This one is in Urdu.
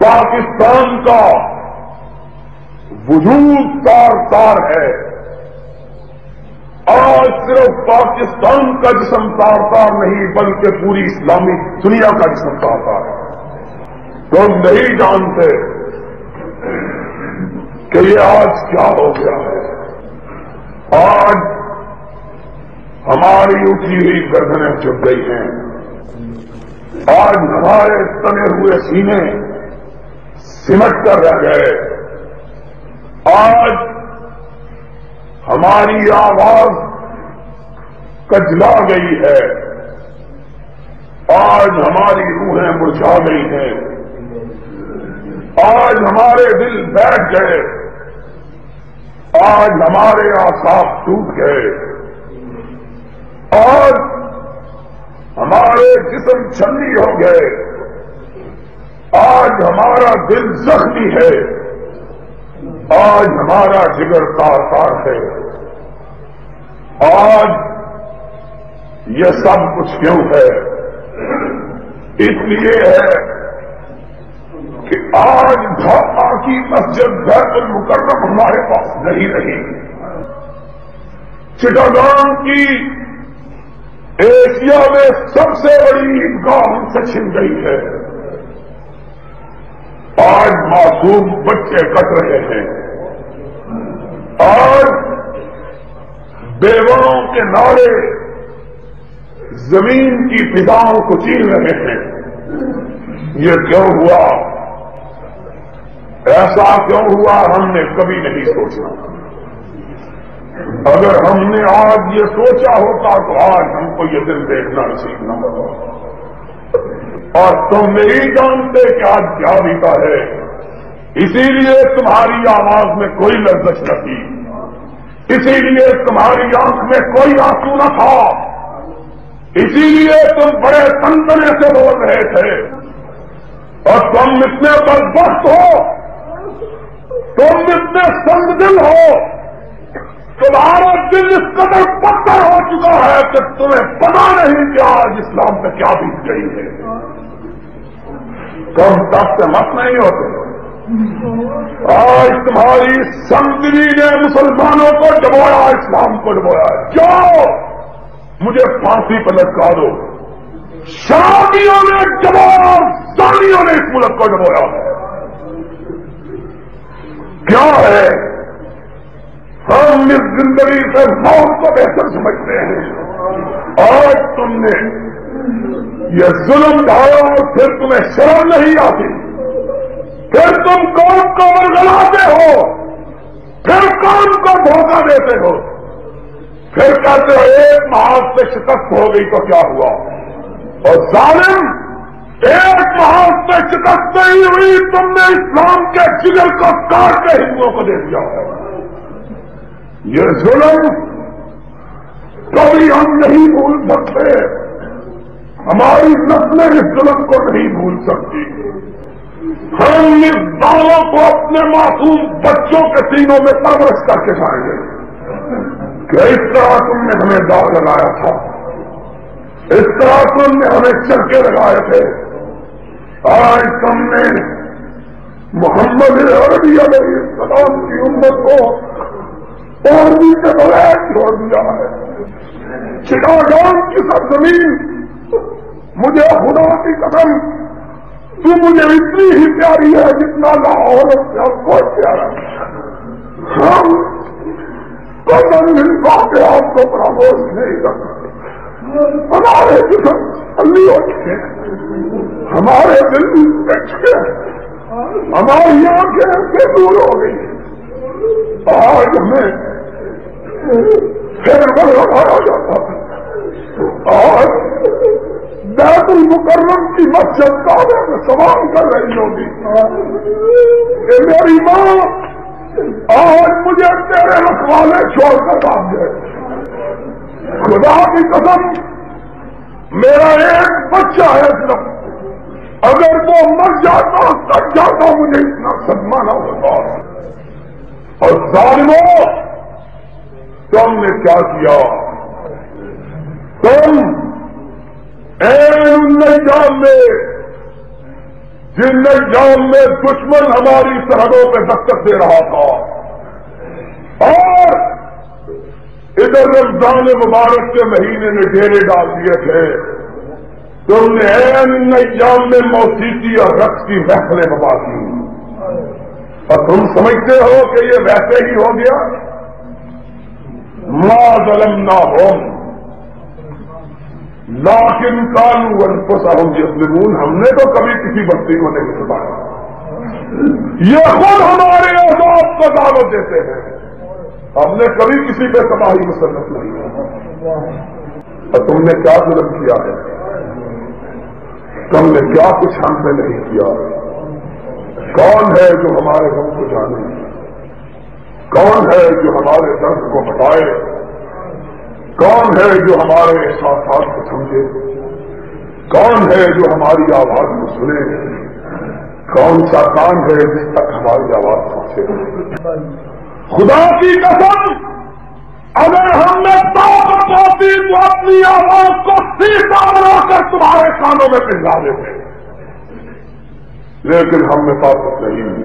پاکستان کا وجود تار تار ہے. آج صرف پاکستان کا جسم تار تار نہیں بلکہ پوری اسلامی دنیا کا جسم تار تار ہے. تم نہیں جانتے کہ یہ آج کیا ہو گیا ہے. آج ہماری اٹھی ہوئی گردنیں جھک گئی ہیں. آج ہمارے تنے ہوئے سینے سمٹ کر رہ گئے. آج ہماری آواز کجلا گئی ہے. آج ہماری روحیں مرجھا گئی ہیں. آج ہمارے دل بیٹھ گئے. آج ہمارے اعصاب ٹوٹ گئے. آج ہمارے جسم چھلنی ہو گئے. آج ہمارا دل زخمی ہے. آج ہمارا جگر تار تار ہے. آج یہ سب کچھ کیوں ہے؟ اس لیے ہے کہ آج ڈھاکہ کی مسجد بیت المکرم ہمارے پاس نہیں رہی. چٹاگان کی ایشیا میں سب سے بڑی عیدگاہ ہم سے چھن گئی ہے. آج معصوم بچے کٹ رہے ہیں. آج بیواؤں کے نعرے زمین کی فضاؤں کو چیر رہے ہیں. یہ کیوں ہوا؟ ایسا کیوں ہوا ہم نے کبھی نہیں سوچا. اگر ہم نے آج یہ سوچا ہوتا تو آج ہم کو یہ دن دیکھنا نصیب نہ ہوتا. اور تم نہیں جانتے کہ آج کیا بیتا ہے. اسی لیے تمہاری آواز میں کوئی لرزش نہ تھی. اسی لیے تمہاری آنکھ میں کوئی آنسو نہ تھا. اسی لیے تم بڑے تنتنے سے بول رہے تھے. اور تم اتنے بدبخت ہو, تم اتنے سنگ دل ہو, تمہارا دل اس قدر پتھر ہو چکا ہے کہ تمہیں پتا نہیں کہ آج اسلام پہ کیا بیت گئی ہے. تم تب سے مت نہیں ہوتے. آج تمہاری سنگدلی نے مسلمانوں کو ڈبویا, اسلام کو ڈبویا. جاؤ مجھے پھانسی پر لٹکا دو. شرابیوں نے ڈبویا, زانیوں نے اس ملک کو ڈبویا. کیا ہے؟ ہم اس زندگی سے موت کو بہتر سمجھتے ہیں. آج تم نے یہ ظلم ڈھایا اور پھر تمہیں شرم نہیں آتی. پھر تم قوم کو ورگلاتے ہو, پھر قوم کو دھوکہ دیتے ہو, پھر کہتے ہو ایک محاذ سے شکست ہو گئی تو کیا ہوا. اور ظالم, ایک محاذ سے شکست نہیں ہوئی, تم نے اسلام کے جگر کو کاٹ کے ہندوؤں کو دے دیا. یہ ظلم کبھی ہم نہیں بھول سکتے. ہماری نسلیں اس ظلم کو نہیں بھول سکتی. ہم اس دعووں کو اپنے معصوم بچوں کے سینوں میں پرورش کر کے جائیں گے کہ اس طرح تم نے ہمیں داغ لگایا تھا, اس طرح تم نے ہمیں چرکے لگائے تھے. آج تم نے محمد عربی علیہ السلام کی امت کو پانی کے بغیر چھوڑ دیا ہے. چٹاگان کی سرزمین, مجھے خدا کی قسم تو مجھے اتنی ہی پیاری ہے جتنا لاہور اور کوئی پیارا. ہم قدم ملتا کہ آپ کو پراموش نہیں کر سکتے. ہمارے جسم ٹھنڈی ہو چکے ہیں, ہمارے دل بیٹھ گئے, ہماری آنکھیں سے دور ہو گئی. آج ہمیں پھر لگایا جاتا ہے. آج بیت المکرم کی مسجد کعبے میں سوال کر رہی ہوگی کہ میری ماں آج مجھے تیرے رکھوالے چھوڑ کر بھاگ گئے. خدا کی قسم میرا ایک بچہ ہے صرف, اگر وہ مر جاتا تب جاتا مجھے اتنا صدمہ نہ ہوتا. اور ظالموں, تم نے کیا کیا؟ تم النجام میں جن ایام میں دشمن ہماری سرحدوں پہ دستک دے رہا تھا اور ادھر رمضان مبارک کے مہینے میں ڈیرے ڈال دیے تھے، تم نے ان ایام میں موسیقی اور رقص کی محفلیں بپا کی، اور تم سمجھتے ہو کہ یہ ویسے ہی ہو گیا؟ ما ظلمناہم لیکن کانوا انفسہم یظلمون، ہم نے تو کبھی کسی بستی کو نہیں ستایا، یہ خود ہمارے عذاب کو دعوت دیتے ہیں، ہم نے کبھی کسی پہ تباہی مسلط نہیں کی۔ اور تم نے کیا ظلم کیا ہے؟ تم نے کیا کچھ ہم پہ نہیں کیا؟ کون ہے جو ہمارے غم کو جانے؟ کون ہے جو ہمارے درد کو بتائے؟ کون ہے جو ہمارے احساسات کو سمجھے؟ کون ہے جو ہماری آواز کو سنے؟ کون سا کان ہے جس تک ہماری آواز پہنچے؟ خدا کی قسم، اگر ہم نے طاقت ہوتی تو اپنی آواز کو سیدھا بنا کر تمہارے کانوں میں پہلا دیتے، لیکن ہم میں طاقت نہیں،